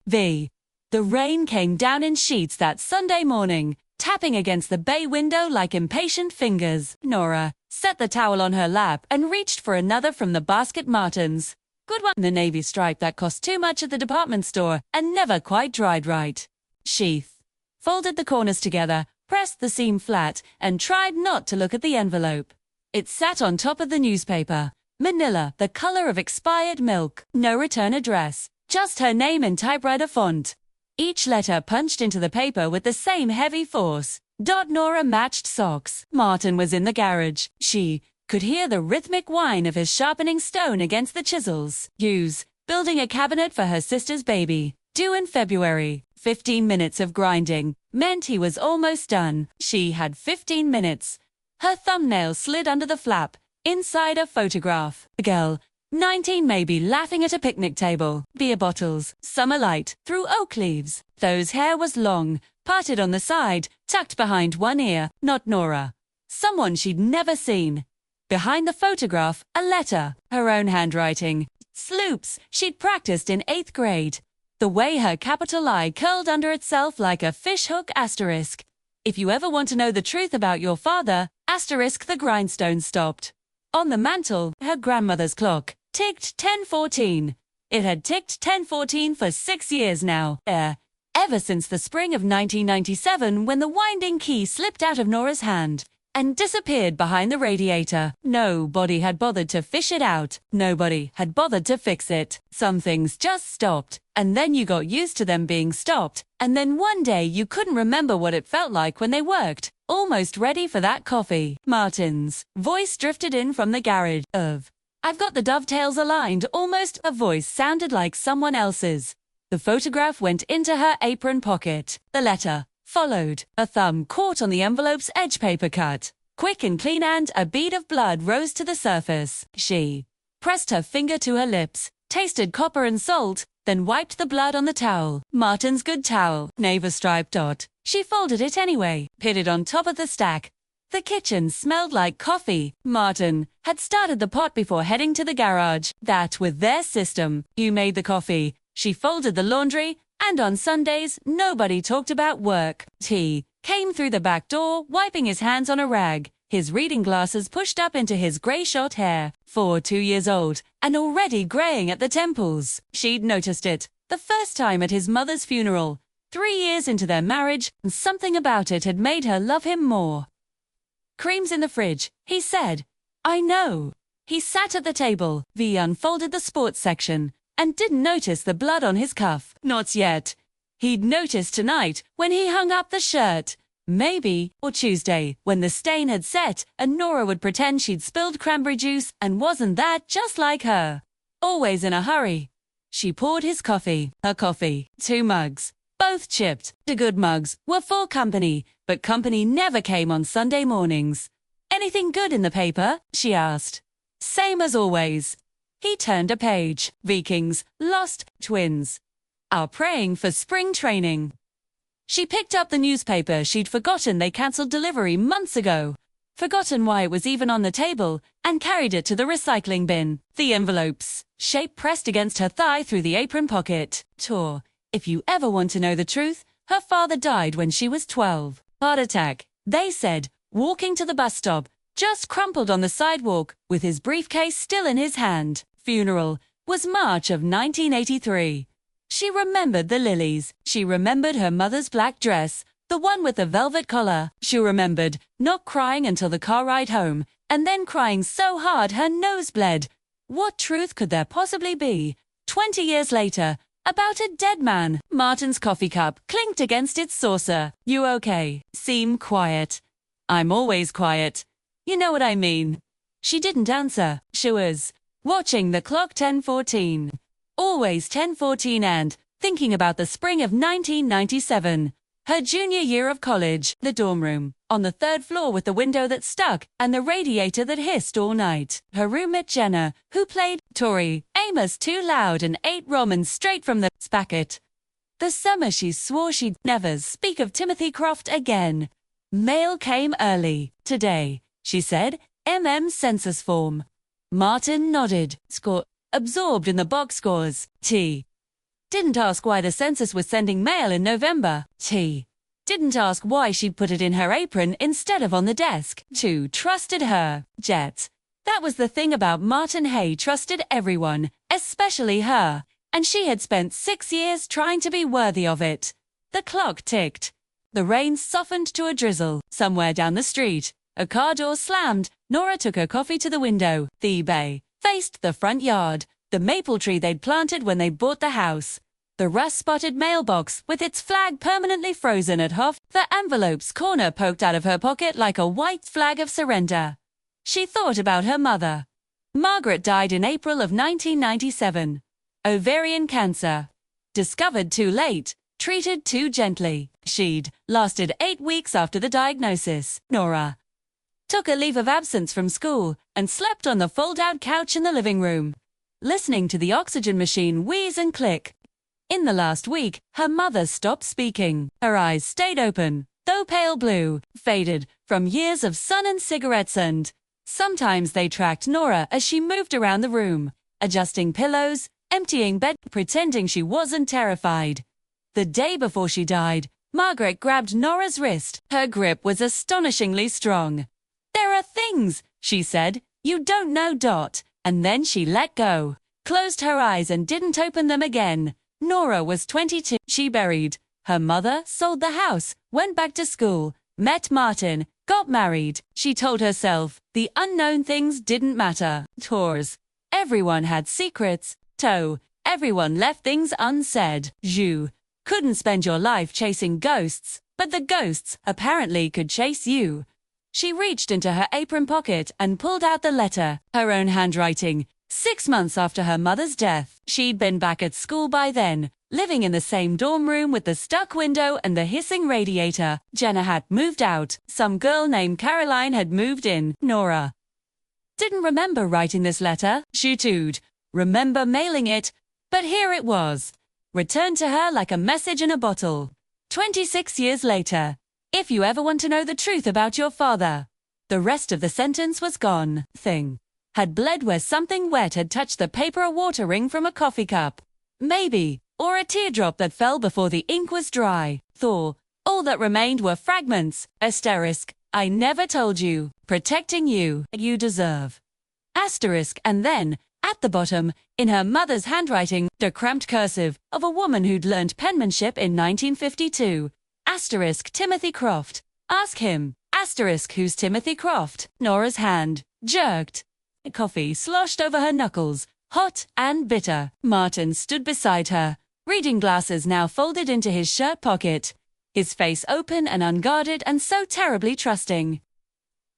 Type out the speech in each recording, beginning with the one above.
The rain came down in sheets that Sunday morning, tapping against the bay window like impatient fingers. Nora set the towel on her lap and reached for another from the basket. Martins. Good one. The navy stripe that cost too much at the department store and never quite dried right. Sheath. Folded the corners together, pressed the seam flat, and tried not to look at the envelope. It sat on top of the newspaper. Manila, the color of expired milk. No return address. Just her name in typewriter font. Each letter punched into the paper with the same heavy force. Nora matched socks. Martin was in the garage. She could hear the rhythmic whine of his sharpening stone against the chisels. Hughes, building a cabinet for her sister's baby. Due in February. 15 minutes of grinding meant he was almost done. She had 15 minutes. Her thumbnail slid under the flap, inside a photograph. A girl, 19 maybe, laughing at a picnic table. Beer bottles, summer light, through oak leaves. Those hair was long, parted on the side, tucked behind one ear. Not Nora. Someone she'd never seen. Behind the photograph, a letter. Her own handwriting. Sloops she'd practiced in 8th grade. The way her capital I curled under itself like a fishhook asterisk. If you ever want to know the truth about your father, asterisk. The grindstone stopped. On the mantel, her grandmother's clock ticked 10:14. It had ticked 10:14 for 6 years now. Ever since the spring of 1997, when the winding key slipped out of Nora's hand and disappeared behind the radiator. Nobody had bothered to fish it out. Nobody had bothered to fix it. Some things just stopped, and then you got used to them being stopped, and then one day you couldn't remember what it felt like when they worked. Almost ready for that coffee. Martin's voice drifted in from the garage. I've got the dovetails aligned. Almost. A voice sounded like someone else's. The photograph went into her apron pocket. The letter followed. A thumb caught on the envelope's edge. Paper cut. Quick and clean, and a bead of blood rose to the surface. She pressed her finger to her lips, tasted copper and salt, then wiped the blood on the towel. Martin's good towel. Navy stripe dot. She folded it anyway, put it on top of the stack. The kitchen smelled like coffee. Martin had started the pot before heading to the garage. That with their system, you made the coffee. She folded the laundry, and on Sundays, nobody talked about work. He came through the back door, wiping his hands on a rag, his reading glasses pushed up into his grey short hair. 2 years old, and already greying at the temples. She'd noticed it the first time at his mother's funeral. 3 years into their marriage, and something about it had made her love him more. Cream's in the fridge, he said. I know. He sat at the table. V unfolded the sports section, and didn't notice the blood on his cuff. Not yet. He'd noticed tonight when he hung up the shirt. Maybe, or Tuesday, when the stain had set and Nora would pretend she'd spilled cranberry juice, and wasn't that just like her? Always in a hurry. She poured his coffee. Her coffee. 2 mugs. Both chipped. The good mugs were for company, but company never came on Sunday mornings. Anything good in the paper? She asked. Same as always. He turned a page. Vikings lost twins. Are praying for spring training. She picked up the newspaper. She'd forgotten they cancelled delivery months ago. Forgotten why it was even on the table, and carried it to the recycling bin. The envelopes. Shape pressed against her thigh through the apron pocket. Tore. If you ever want to know the truth, her father died when she was 12. Heart attack, they said, walking to the bus stop, just crumpled on the sidewalk, with his briefcase still in his hand. Funeral was March of 1983. She remembered the lilies. She remembered her mother's black dress, the one with the velvet collar. She remembered not crying until the car ride home, and then crying so hard her nose bled. What truth could there possibly be? 20 years later, about a dead man. Martin's coffee cup clinked against its saucer. You okay? Seem quiet. I'm always quiet. You know what I mean. She didn't answer. She was watching the clock. 10:14. Always 10:14, and thinking about the spring of 1997. Her junior year of college. The dorm room. On the 3rd floor with the window that stuck and the radiator that hissed all night. Her roommate Jenna, who played Tori Amos too loud and ate ramen straight from the packet. The summer she swore she'd never speak of Timothy Croft again. Mail came early. Today, she said, census form. Martin nodded, absorbed in the box scores. Didn't ask why the census was sending mail in November. T. Didn't ask why she'd put it in her apron instead of on the desk. 2. Trusted her. Jet. That was the thing about Martin. Hay trusted everyone, especially her, and she had spent 6 years trying to be worthy of it. The clock ticked. The rain softened to a drizzle. Somewhere down the street, a car door slammed. Nora took her coffee to the window. The bay faced the front yard, the maple tree they'd planted when they bought the house. The rust-spotted mailbox with its flag permanently frozen at half, the envelope's corner poked out of her pocket like a white flag of surrender. She thought about her mother. Margaret died in April of 1997. Ovarian cancer. Discovered too late, treated too gently. She'd lasted 8 weeks after the diagnosis. Nora took a leave of absence from school and slept on the fold-out couch in the living room, listening to the oxygen machine wheeze and click. In the last week, her mother stopped speaking. Her eyes stayed open, though pale blue, faded from years of sun and cigarettes, and sometimes they tracked Nora as she moved around the room, adjusting pillows, emptying bed, pretending she wasn't terrified. The day before she died, Margaret grabbed Nora's wrist. Her grip was astonishingly strong. "There are things," she said, "you don't know, Dot." And then she let go, closed her eyes and didn't open them again. Nora was 22. She buried her mother, sold the house, went back to school, met Martin, got married. She told herself the unknown things didn't matter. Tours. Everyone had secrets. Everyone left things unsaid. You couldn't spend your life chasing ghosts, but the ghosts apparently could chase you. She reached into her apron pocket and pulled out the letter, her own handwriting. 6 months after her mother's death, she'd been back at school by then, living in the same dorm room with the stuck window and the hissing radiator. Jenna had moved out. Some girl named Caroline had moved in. Nora didn't remember writing this letter. She'd remember mailing it, but here it was, returned to her like a message in a bottle. 26 years later. If you ever want to know the truth about your father. The rest of the sentence was gone. Thing had bled where something wet had touched the paper, a water ring from a coffee cup. Maybe, or a teardrop that fell before the ink was dry. All that remained were fragments. Asterisk, I never told you. Protecting you. You deserve. Asterisk, and then, at the bottom, in her mother's handwriting, the cramped cursive of a woman who'd learned penmanship in 1952. Asterisk, Timothy Croft. Ask him. Asterisk, who's Timothy Croft? Nora's hand jerked. Coffee sloshed over her knuckles, hot and bitter. Martin stood beside her, reading glasses now folded into his shirt pocket, his face open and unguarded and so terribly trusting.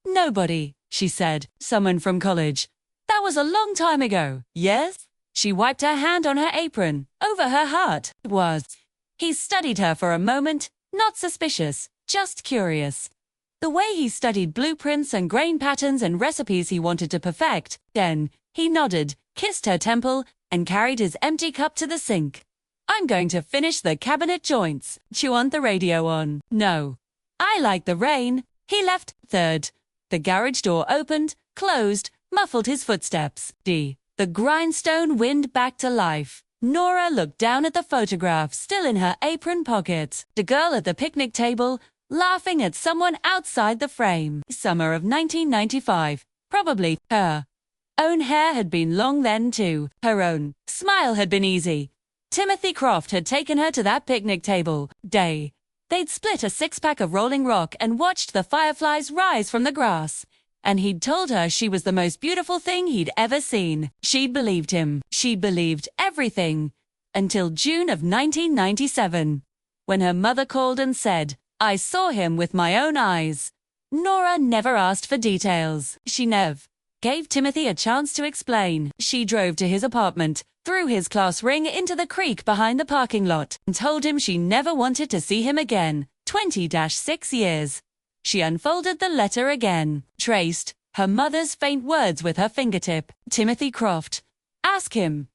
"Nobody," she said. "Someone from college. That was a long time ago, yes?" She wiped her hand on her apron, over her heart. It was. He studied her for a moment, not suspicious, just curious. The way he studied blueprints and grain patterns and recipes he wanted to perfect. Then, he nodded, kissed her temple, and carried his empty cup to the sink. "I'm going to finish the cabinet joints. Do you want the radio on?" "No. I like the rain." He left. Third. The garage door opened, closed, muffled his footsteps. The grindstone wind back to life. Nora looked down at the photograph still in her apron pocket. The girl at the picnic table, laughing at someone outside the frame. Summer of 1995. Probably. Her own hair had been long then too. Her own smile had been easy. Timothy Croft had taken her to that picnic table. They'd split a 6-pack of Rolling Rock and watched the fireflies rise from the grass. And he'd told her she was the most beautiful thing he'd ever seen. She'd believed him. She'd believed everything. Until June of 1997. When her mother called and said, "I saw him with my own eyes." Nora never asked for details. She never gave Timothy a chance to explain. She drove to his apartment, threw his class ring into the creek behind the parking lot, and told him she never wanted to see him again. 20-6 years. She unfolded the letter again, traced her mother's faint words with her fingertip. Timothy Croft. Ask him.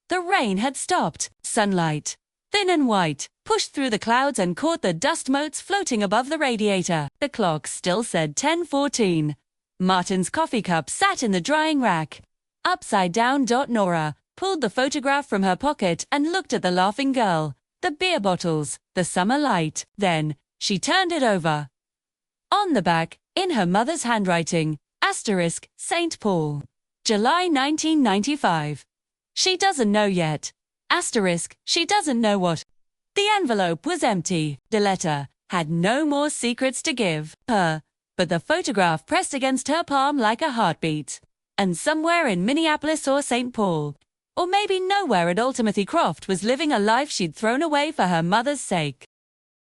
The rain had stopped. Sunlight, thin and white, pushed through the clouds and caught the dust motes floating above the radiator. The clock still said 10:14. Martin's coffee cup sat in the drying rack. Upside down. Nora pulled the photograph from her pocket and looked at the laughing girl, the beer bottles, the summer light. Then, she turned it over. On the back, in her mother's handwriting, St. Paul. July 1995. She doesn't know yet. She doesn't know what. The envelope was empty. The letter had no more secrets to give her, but the photograph pressed against her palm like a heartbeat. And somewhere in Minneapolis or St. Paul, or maybe nowhere at all, Timothy Croft was living a life she'd thrown away for her mother's sake.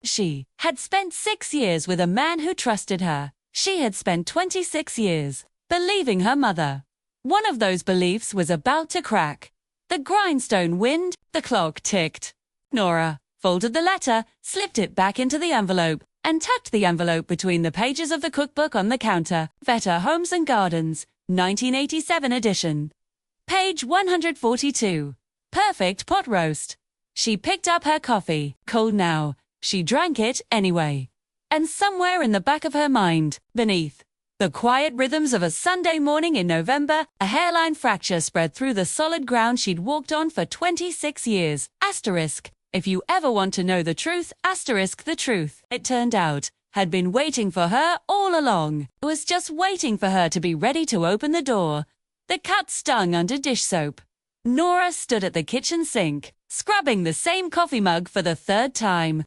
She had spent 6 years with a man who trusted her. She had spent 26 years believing her mother. One of those beliefs was about to crack. The grindstone wind, the clock ticked. Nora folded the letter, slipped it back into the envelope, and tucked the envelope between the pages of the cookbook on the counter. Vetter Homes and Gardens, 1987 edition. Page 142. Perfect pot roast. She picked up her coffee, cold now. She drank it anyway. And somewhere in the back of her mind, beneath the quiet rhythms of a Sunday morning in November, a hairline fracture spread through the solid ground she'd walked on for 26 years. If you ever want to know the truth, the truth, it turned out, had been waiting for her all along. It was just waiting for her to be ready to open the door. The cut stung under dish soap. Nora stood at the kitchen sink, scrubbing the same coffee mug for the 3rd time.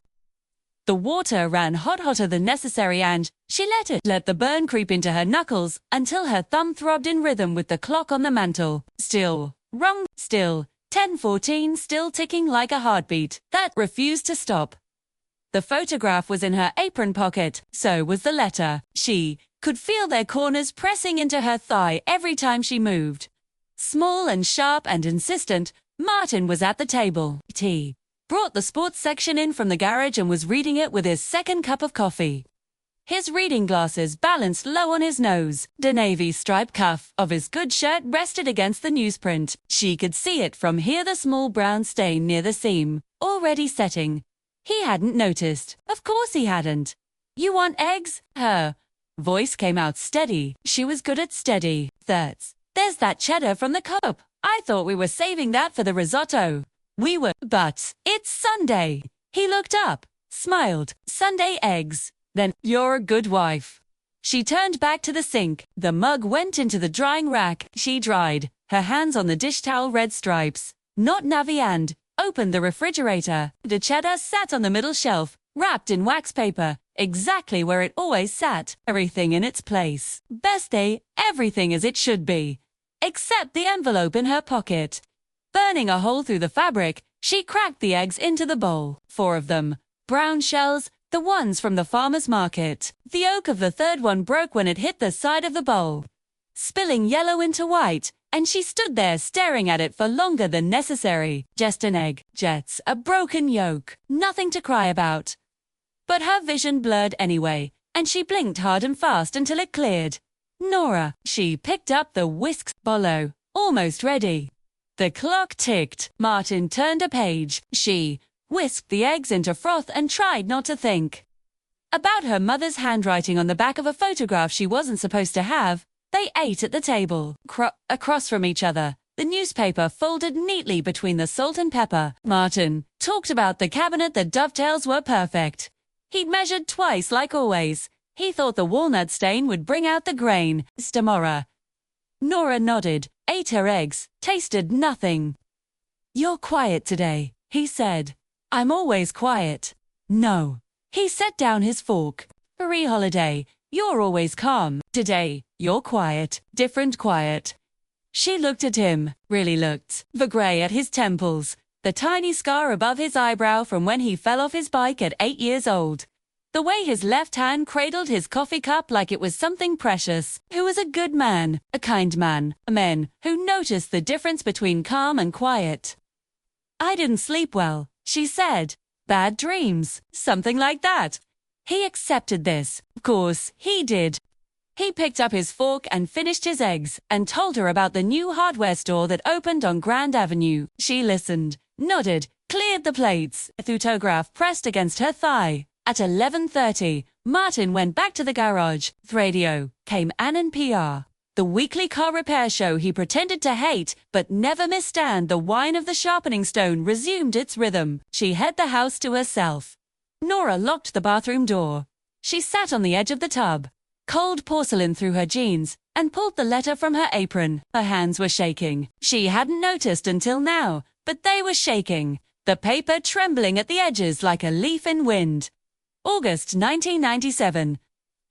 The water ran hotter than necessary, and she let the burn creep into her knuckles until her thumb throbbed in rhythm with the clock on the mantel. Still, wrong, still, 10:14, still ticking like a heartbeat that refused to stop. The photograph was in her apron pocket, so was the letter. She could feel their corners pressing into her thigh every time she moved. Small and sharp and insistent, Martin was at the table. He brought the sports section in from the garage and was reading it with his 2nd cup of coffee. His reading glasses balanced low on his nose. The navy stripe cuff of his good shirt rested against the newsprint. She could see it from here, the small brown stain near the seam, already setting. He hadn't noticed. Of course he hadn't. You want eggs? Her voice came out steady. She was good at steady. There's that cheddar from the cup. I thought we were saving that for the risotto. We were, but it's Sunday. He looked up, smiled. Sunday eggs. Then, you're a good wife. She turned back to the sink. The mug went into the drying rack. She dried, her hands on the dish towel red stripes. Not Navi, and opened the refrigerator. The cheddar sat on the middle shelf, wrapped in wax paper, exactly where it always sat. Everything in its place. Best day, everything as it should be. Except the envelope in her pocket. Burning a hole through the fabric, she cracked the eggs into the bowl. 4 of them. Brown shells, the ones from the farmer's market. The yolk of the 3rd one broke when it hit the side of the bowl, spilling yellow into white, and she stood there staring at it for longer than necessary. Just an egg. Jets, a broken yolk. Nothing to cry about. But her vision blurred anyway, and she blinked hard and fast until it cleared. Nora. She picked up the whisked bolo. Almost ready. The clock ticked. Martin turned a page. She whisked the eggs into froth and tried not to think about her mother's handwriting on the back of a photograph she wasn't supposed to have. They ate at the table, across from each other, the newspaper folded neatly between the salt and pepper. Martin talked about the cabinet. The dovetails were perfect. He'd measured twice like always. He thought the walnut stain would bring out the grain. Stamora. Nora nodded, ate her eggs, tasted nothing. You're quiet today, he said. I'm always quiet. No. He set down his fork. Free holiday. You're always calm. Today, you're quiet. Different quiet. She looked at him, really looked. The grey at his temples. The tiny scar above his eyebrow from when he fell off his bike at 8 years old. The way his left hand cradled his coffee cup like it was something precious. Who was a good man, a kind man, a man who noticed the difference between calm and quiet. I didn't sleep well, she said. Bad dreams, something like that. He accepted this. Of course, he did. He picked up his fork and finished his eggs, and told her about the new hardware store that opened on Grand Avenue. She listened, nodded, cleared the plates, a photograph pressed against her thigh. At 11:30, Martin went back to the garage. The radio came Ann and PR. The weekly car repair show he pretended to hate but never misstand the whine of the sharpening stone resumed its rhythm. She had the house to herself. Nora locked the bathroom door. She sat on the edge of the tub, cold porcelain through her jeans, and pulled the letter from her apron. Her hands were shaking. She hadn't noticed until now, but they were shaking, the paper trembling at the edges like a leaf in wind. August 1997.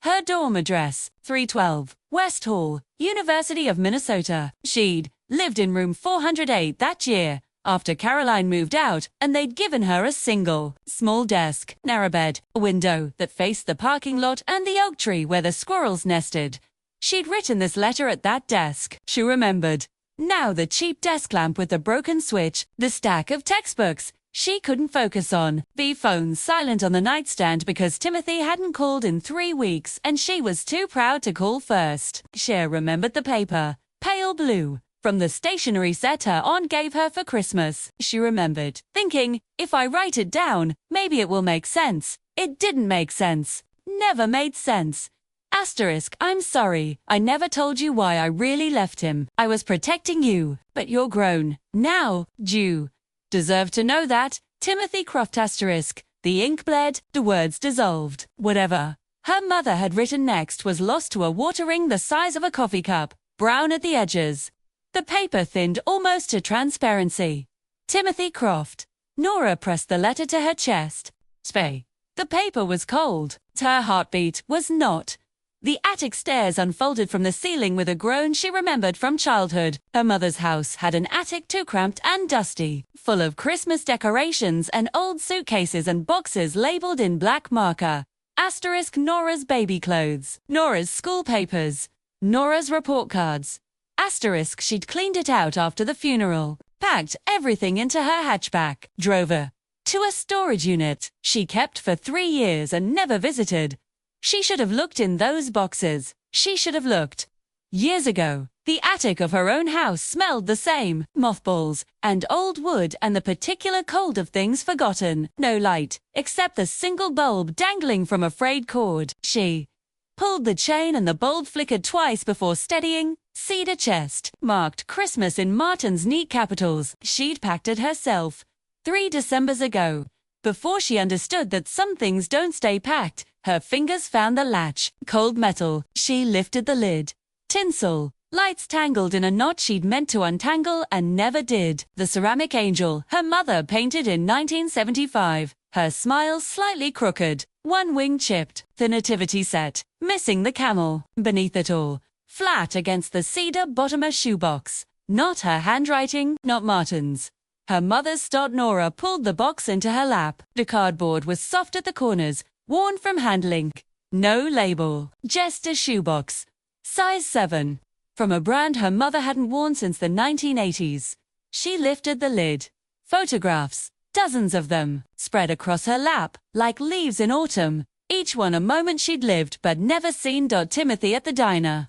Her dorm address, 312, West Hall, University of Minnesota. She'd lived in room 408 that year, after Caroline moved out and they'd given her a single, small desk, narrow bed, a window that faced the parking lot and the oak tree where the squirrels nested. She'd written this letter at that desk, she remembered. Now the cheap desk lamp with the broken switch, the stack of textbooks she couldn't focus on, the phone silent on the nightstand because Timothy hadn't called in 3 weeks and she was too proud to call first. Cher remembered the paper, pale blue, from the stationery set her aunt gave her for Christmas. She remembered, thinking, if I write it down, maybe it will make sense. It didn't make sense. Never made sense. Asterisk, I'm sorry. I never told you why I really left him. I was protecting you, but you're grown. Now, Jew. Deserve to know that. Timothy Croft asterisk. The ink bled, the words dissolved. Whatever her mother had written next was lost to a water ring the size of a coffee cup, brown at the edges. The paper thinned almost to transparency. Timothy Croft. Nora pressed the letter to her chest. Spay. The paper was cold. Her heartbeat was not. The attic stairs unfolded from the ceiling with a groan she remembered from childhood. Her mother's house had an attic too cramped and dusty, full of Christmas decorations and old suitcases and boxes labeled in black marker. Asterisk Nora's baby clothes, Nora's school papers, Nora's report cards. Asterisk she'd cleaned it out after the funeral, packed everything into her hatchback, drove her to a storage unit she kept for 3 years and never visited. She should have looked in those boxes. She should have looked. Years ago, the attic of her own house smelled the same, mothballs, and old wood and the particular cold of things forgotten. No light, except the single bulb dangling from a frayed cord. She pulled the chain and the bulb flickered twice before steadying. Cedar chest, marked Christmas in Martin's neat capitals. She'd packed it herself 3 Decembers ago. Before she understood that some things don't stay packed, her fingers found the latch, cold metal. She lifted the lid. Tinsel, lights tangled in a knot she'd meant to untangle and never did. The ceramic angel her mother painted in 1975, her smile slightly crooked, one wing chipped. The nativity set, missing the camel. Beneath it all, flat against the cedar bottom a shoebox. Not her handwriting, not Martin's. Her mother's stout. Nora pulled the box into her lap. The cardboard was soft at the corners, worn from handling. No label, just a shoebox. Size 7. From a brand her mother hadn't worn since the 1980s. She lifted the lid. Photographs, dozens of them, spread across her lap, like leaves in autumn. Each one a moment she'd lived but never seen. Timothy at the diner.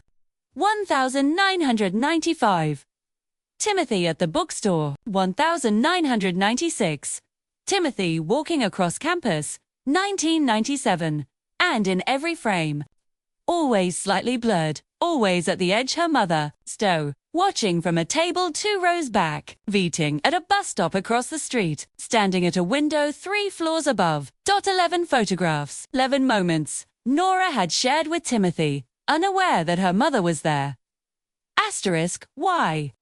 1995. Timothy at the bookstore, 1996. Timothy walking across campus, 1997. And in every frame. Always slightly blurred, always at the edge her mother, Stowe, watching from a table 2 rows back, Veeting at a bus stop across the street, standing at a window 3 floors above. 11 photographs, 11 moments Nora had shared with Timothy, unaware that her mother was there. Asterisk, why?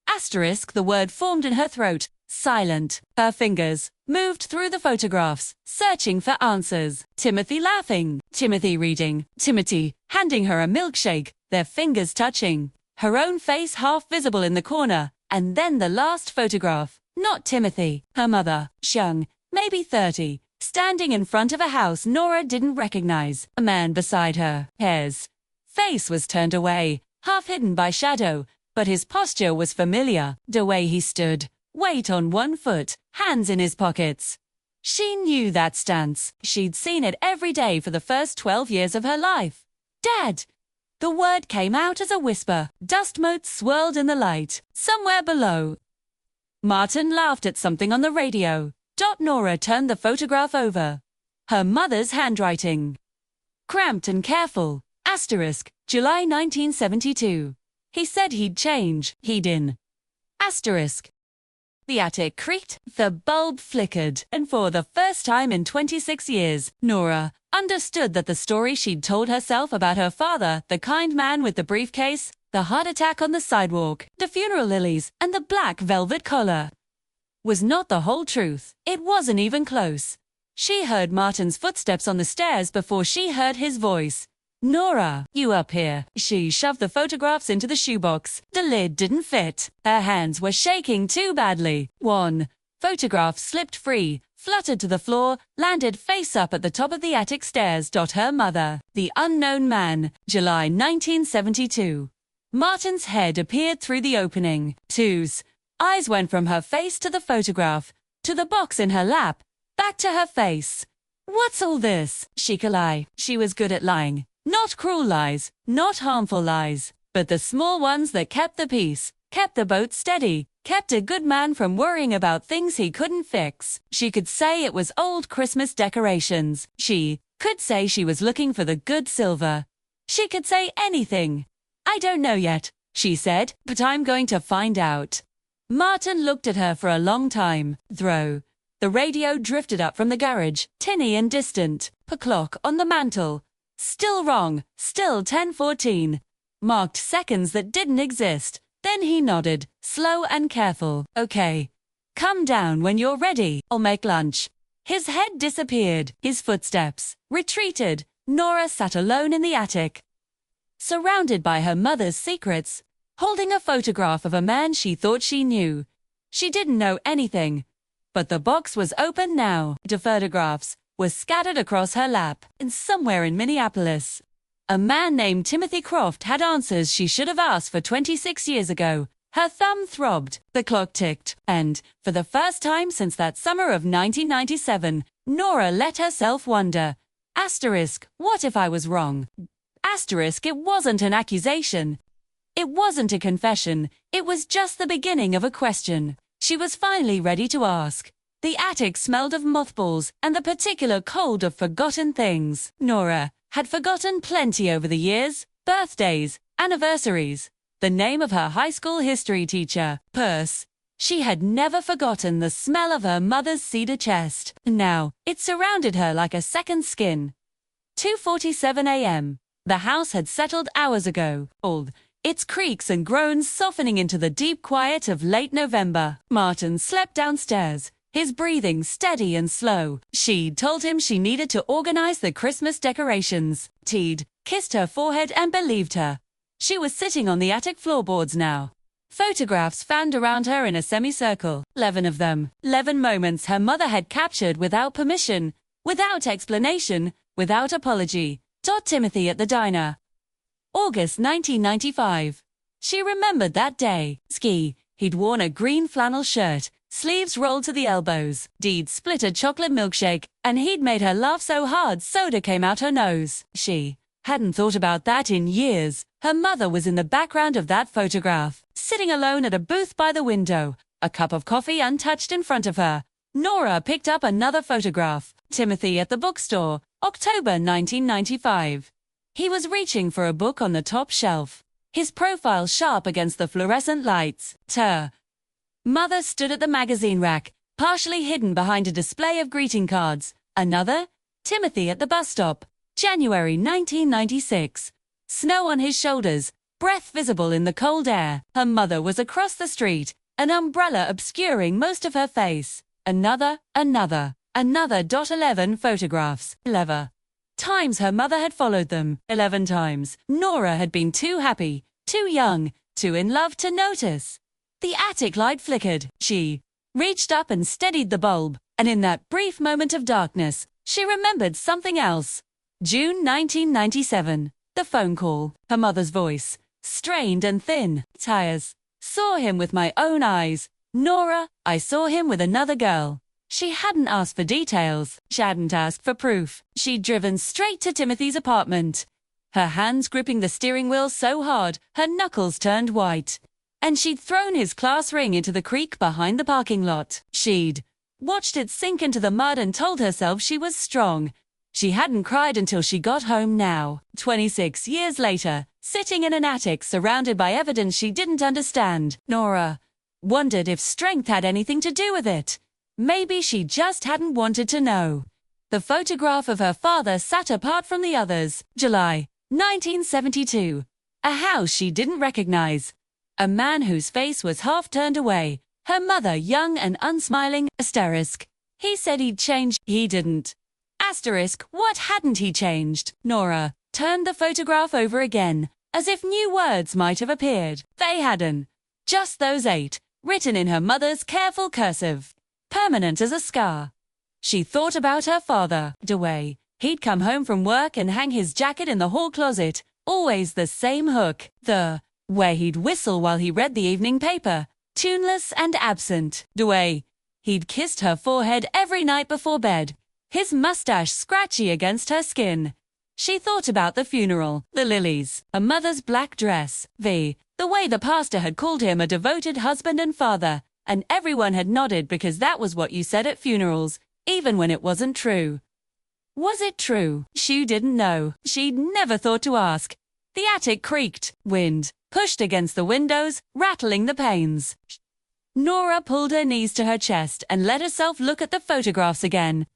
Asterisk, the word formed in her throat, silent. Her fingers moved through the photographs, searching for answers. Timothy laughing, Timothy reading, Timothy handing her a milkshake, their fingers touching. Her own face half visible in the corner, and then the last photograph. Not Timothy, her mother, young, maybe 30, standing in front of a house Nora didn't recognize. A man beside her, his face was turned away, half hidden by shadow, but his posture was familiar. The way he stood, weight on one foot, hands in his pockets. She knew that stance. She'd seen it every day for the first 12 years of her life. Dad! The word came out as a whisper. Dust motes swirled in the light. Somewhere below. Martin laughed at something on the radio. Nora turned the photograph over. Her mother's handwriting. Cramped and careful. Asterisk, July 1972. He said he'd change. He didn't. Asterisk. The attic creaked, the bulb flickered, and for the first time in 26 years, Nora understood that the story she'd told herself about her father, the kind man with the briefcase, the heart attack on the sidewalk, the funeral lilies, and the black velvet collar, was not the whole truth. It wasn't even close. She heard Martin's footsteps on the stairs before she heard his voice. Nora, you up here. She shoved the photographs into the shoebox. The lid didn't fit. Her hands were shaking too badly. One photograph slipped free, fluttered to the floor, landed face up at the top of the attic stairs. Her mother. The unknown man. July 1972. Martin's head appeared through the opening. Two's eyes went from her face to the photograph, to the box in her lap, back to her face. What's all this? She could lie. She was good at lying. Not cruel lies, not harmful lies, but the small ones that kept the peace, kept the boat steady, kept a good man from worrying about things he couldn't fix. She could say it was old Christmas decorations. She could say she was looking for the good silver. She could say anything. I don't know yet, she said, but I'm going to find out. Martin looked at her for a long time. The radio drifted up from the garage, tinny and distant. A clock on the mantel. Still wrong, still 10:14. Marked seconds that didn't exist. Then he nodded, slow and careful. Okay. Come down when you're ready. I'll make lunch. His head disappeared. His footsteps retreated. Nora sat alone in the attic, surrounded by her mother's secrets, holding a photograph of a man she thought she knew. She didn't know anything. But the box was open now. The photographs was scattered across her lap, and somewhere in Minneapolis, a man named Timothy Croft had answers she should have asked for 26 years ago. Her thumb throbbed, the clock ticked, and, for the first time since that summer of 1997, Nora let herself wonder. Asterisk, what if I was wrong? Asterisk, it wasn't an accusation. It wasn't a confession, it was just the beginning of a question. She was finally ready to ask. The attic smelled of mothballs and the particular cold of forgotten things. Nora had forgotten plenty over the years, birthdays, anniversaries, the name of her high school history teacher, purse. She had never forgotten the smell of her mother's cedar chest. Now, it surrounded her like a second skin. 2:47 a.m. The house had settled hours ago, old, its creaks and groans softening into the deep quiet of late November. Martin slept downstairs, his breathing steady and slow. She'd told him she needed to organize the Christmas decorations. He'd kissed her forehead and believed her. She was sitting on the attic floorboards now. Photographs fanned around her in a semicircle. 11 of them. 11 moments her mother had captured without permission, without explanation, without apology. Timothy at the diner. August 1995. She remembered that day. He'd worn a green flannel shirt, sleeves rolled to the elbows. He'd split a chocolate milkshake, and he'd made her laugh so hard soda came out her nose. She hadn't thought about that in years. Her mother was in the background of that photograph, sitting alone at a booth by the window, a cup of coffee untouched in front of her. Nora picked up another photograph. Timothy at the bookstore, October 1995. He was reaching for a book on the top shelf, his profile sharp against the fluorescent lights. Her mother stood at the magazine rack, partially hidden behind a display of greeting cards. Another, Timothy at the bus stop, January 1996. Snow on his shoulders, breath visible in the cold air. Her mother was across the street, an umbrella obscuring most of her face. Another. 11 photographs. 11 times her mother had followed them. 11 times. Nora had been too happy, too young, too in love to notice. The attic light flickered. She reached up and steadied the bulb, and in that brief moment of darkness, she remembered something else. June 1997. The phone call. Her mother's voice, strained and thin. Tires. Saw him with my own eyes. Nora, I saw him with another girl. She hadn't asked for details. She hadn't asked for proof. She'd driven straight to Timothy's apartment, her hands gripping the steering wheel so hard her knuckles turned white. And she'd thrown his class ring into the creek behind the parking lot. She'd watched it sink into the mud and told herself she was strong. She hadn't cried until she got home now, 26 years later, sitting in an attic surrounded by evidence she didn't understand. Nora wondered if strength had anything to do with it. Maybe she just hadn't wanted to know. The photograph of her father sat apart from the others. July 1972. A house she didn't recognize. A man whose face was half turned away. Her mother young and unsmiling. Asterisk. He said he'd change. He didn't. Asterisk. What hadn't he changed? Nora turned the photograph over again, as if new words might have appeared. They hadn't. Just those 8, written in her mother's careful cursive. Permanent as a scar. She thought about her father. Dewey. He'd come home from work and hang his jacket in the hall closet. Always the same hook. The way he'd whistle while he read the evening paper. Tuneless and absent. Dewey. He'd kissed her forehead every night before bed. His mustache scratchy against her skin. She thought about the funeral, the lilies, her mother's black dress, the way the pastor had called him a devoted husband and father, and everyone had nodded because that was what you said at funerals, even when it wasn't true. Was it true? She didn't know. She'd never thought to ask. The attic creaked. Wind pushed against the windows, rattling the panes. Nora pulled her knees to her chest and let herself look at the photographs again.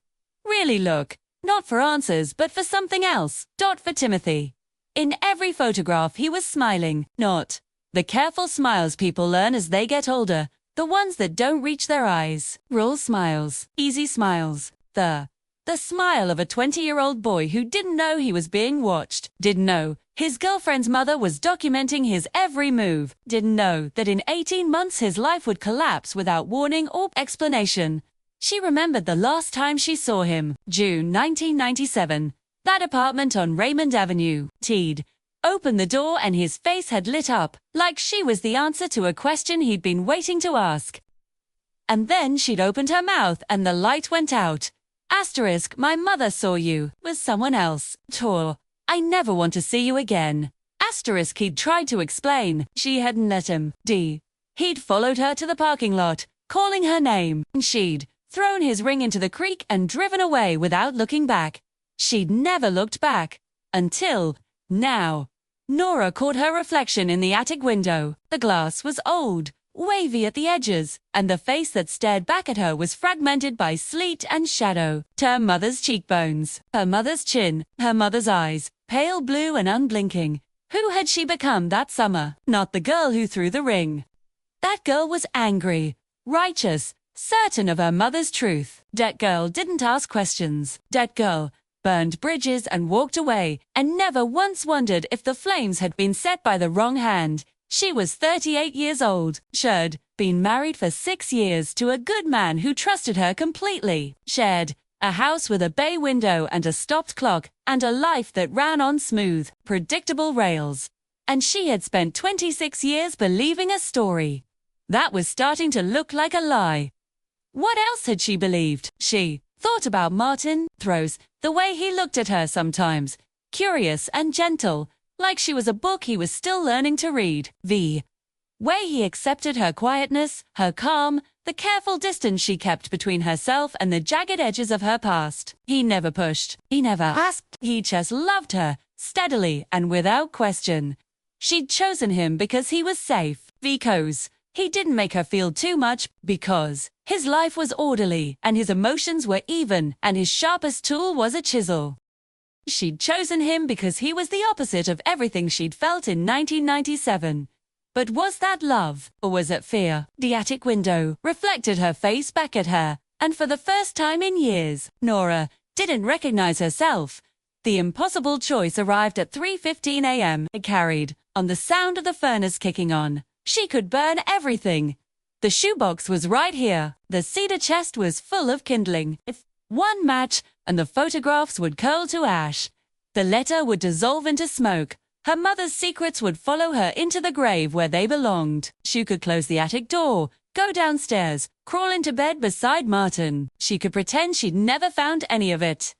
Really look. Not for answers, but for something else. For Timothy. In every photograph, he was smiling, not the careful smiles people learn as they get older, the ones that don't reach their eyes. Roll smiles, easy smiles. The smile of a 20-year-old boy who didn't know he was being watched, didn't know his girlfriend's mother was documenting his every move, didn't know that in 18 months his life would collapse without warning or explanation. She remembered the last time she saw him, June 1997. That apartment on Raymond Avenue. He'd opened the door and his face had lit up, like she was the answer to a question he'd been waiting to ask. And then she'd opened her mouth and the light went out. Asterisk, my mother saw you, was someone else. Tor, I never want to see you again. Asterisk, he'd tried to explain. She hadn't let him. He'd followed her to the parking lot, calling her name. She'd thrown his ring into the creek and driven away without looking back. She'd never looked back. Until now. Nora caught her reflection in the attic window. The glass was old, wavy at the edges, and the face that stared back at her was fragmented by sleet and shadow. Her mother's cheekbones, her mother's chin, her mother's eyes, pale blue and unblinking. Who had she become that summer? Not the girl who threw the ring. That girl was angry, righteous, certain of her mother's truth. That girl didn't ask questions. That girl burned bridges and walked away, and never once wondered if the flames had been set by the wrong hand. She was 38 years old. She'd been married for 6 years to a good man who trusted her completely. Shared a house with a bay window and a stopped clock, and a life that ran on smooth, predictable rails. And she had spent 26 years believing a story that was starting to look like a lie. What else had she believed? She thought about Martin Throws, the way he looked at her sometimes, curious and gentle, like she was a book he was still learning to read. The way he accepted her quietness, her calm, the careful distance she kept between herself and the jagged edges of her past. He never pushed. He never asked. He just loved her, steadily and without question. She'd chosen him because he was safe. Because he didn't make her feel too much, because his life was orderly and his emotions were even and his sharpest tool was a chisel. She'd chosen him because he was the opposite of everything she'd felt in 1997. But was that love, or was it fear? The attic window reflected her face back at her, and for the first time in years, Nora didn't recognize herself. The impossible choice arrived at 3:15 a.m. It carried on the sound of the furnace kicking on. She could burn everything. The shoebox was right here. The cedar chest was full of kindling. If one match, and the photographs would curl to ash. The letter would dissolve into smoke. Her mother's secrets would follow her into the grave where they belonged. She could close the attic door, go downstairs, crawl into bed beside Martin. She could pretend she'd never found any of it.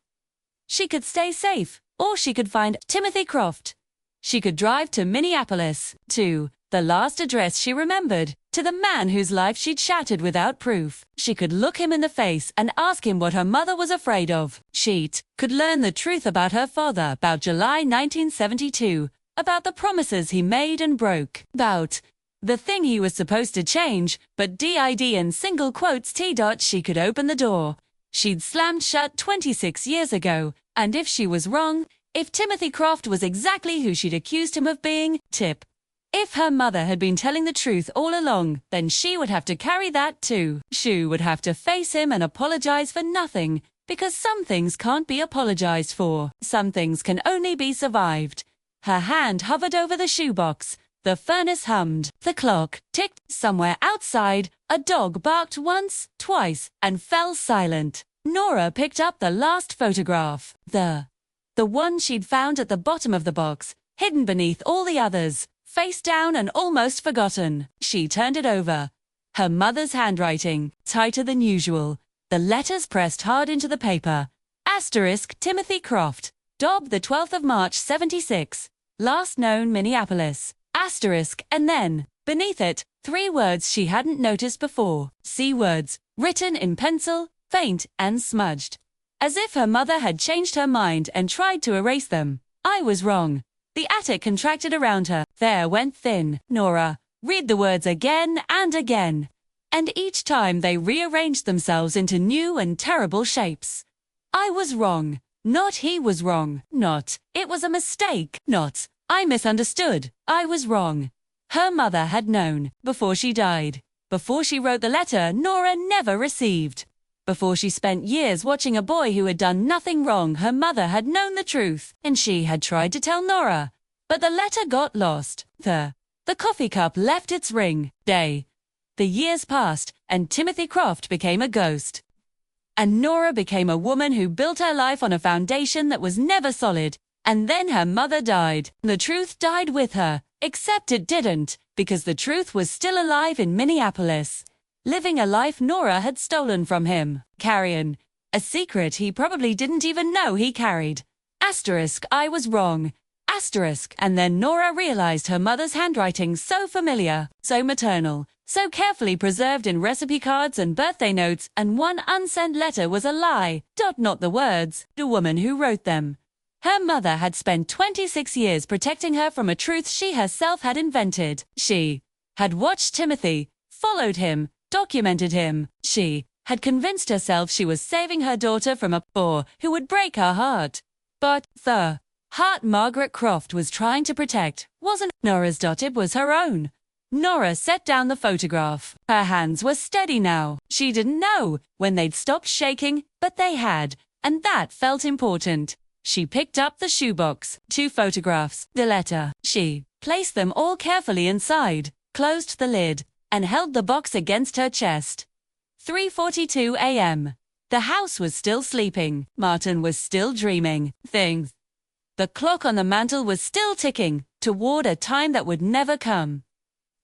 She could stay safe, or she could find Timothy Croft. She could drive to Minneapolis, to the last address she remembered, to the man whose life she'd shattered without proof. She could look him in the face and ask him what her mother was afraid of. She could learn the truth about her father, about July 1972, about the promises he made and broke, about the thing he was supposed to change, but did in single quotes t. She could open the door she'd slammed shut 26 years ago, and if she was wrong, if Timothy Croft was exactly who she'd accused him of being, if her mother had been telling the truth all along, then she would have to carry that too. She would have to face him and apologize for nothing, because some things can't be apologized for. Some things can only be survived. Her hand hovered over the shoebox. The furnace hummed. The clock ticked. Somewhere outside, a dog barked once, twice, and fell silent. Nora picked up the last photograph. The one she'd found at the bottom of the box, hidden beneath all the others, face down and almost forgotten. She turned it over. Her mother's handwriting, tighter than usual. The letters pressed hard into the paper. Asterisk Timothy Croft. Dob the 12th of March 76. Last known Minneapolis. Asterisk, and then, beneath it, 3 words she hadn't noticed before. C words, written in pencil, faint and smudged. As if her mother had changed her mind and tried to erase them. I was wrong. The attic contracted around her. There went thin. Nora. Read the words again and again. And each time they rearranged themselves into new and terrible shapes. I was wrong. Not he was wrong. Not, it was a mistake. Not, I misunderstood. I was wrong. Her mother had known, before she died. Before she wrote the letter Nora never received. Before she spent years watching a boy who had done nothing wrong, her mother had known the truth, and she had tried to tell Nora. But the letter got lost. The coffee cup left its ring. The years passed, and Timothy Croft became a ghost. And Nora became a woman who built her life on a foundation that was never solid. And then her mother died. The truth died with her, except it didn't, because the truth was still alive in Minneapolis. Living a life Nora had stolen from him. Carrying a secret he probably didn't even know he carried. Asterisk, I was wrong. Asterisk, and then Nora realized her mother's handwriting so familiar, so maternal, so carefully preserved in recipe cards and birthday notes, and one unsent letter was a lie. Not the words, the woman who wrote them. Her mother had spent 26 years protecting her from a truth she herself had invented. She had watched Timothy, followed him, documented him. She had convinced herself she was saving her daughter from a bore who would break her heart. But the heart Margaret Croft was trying to protect wasn't Nora's. It was her own. Nora set down the photograph. Her hands were steady now. She didn't know when they'd stopped shaking, but they had, and that felt important. She picked up the shoebox, 2 photographs, the letter. She placed them all carefully inside, closed the lid, and held the box against her chest. 3:42 a.m. The house was still sleeping. Martin was still dreaming. The clock on the mantel was still ticking, toward a time that would never come.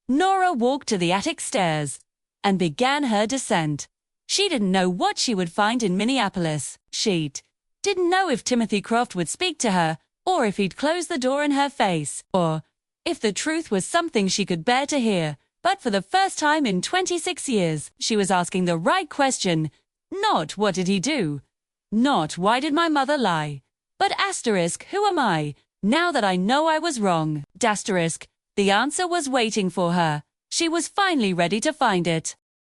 Nora walked to the attic stairs and began her descent. She didn't know what she would find in Minneapolis. She didn't know if Timothy Croft would speak to her, or if he'd close the door in her face, or if the truth was something she could bear to hear. But for the first time in 26 years, she was asking the right question. Not what did he do? Not why did my mother lie? But asterisk, who am I, now that I know I was wrong? Asterisk, the answer was waiting for her. She was finally ready to find it.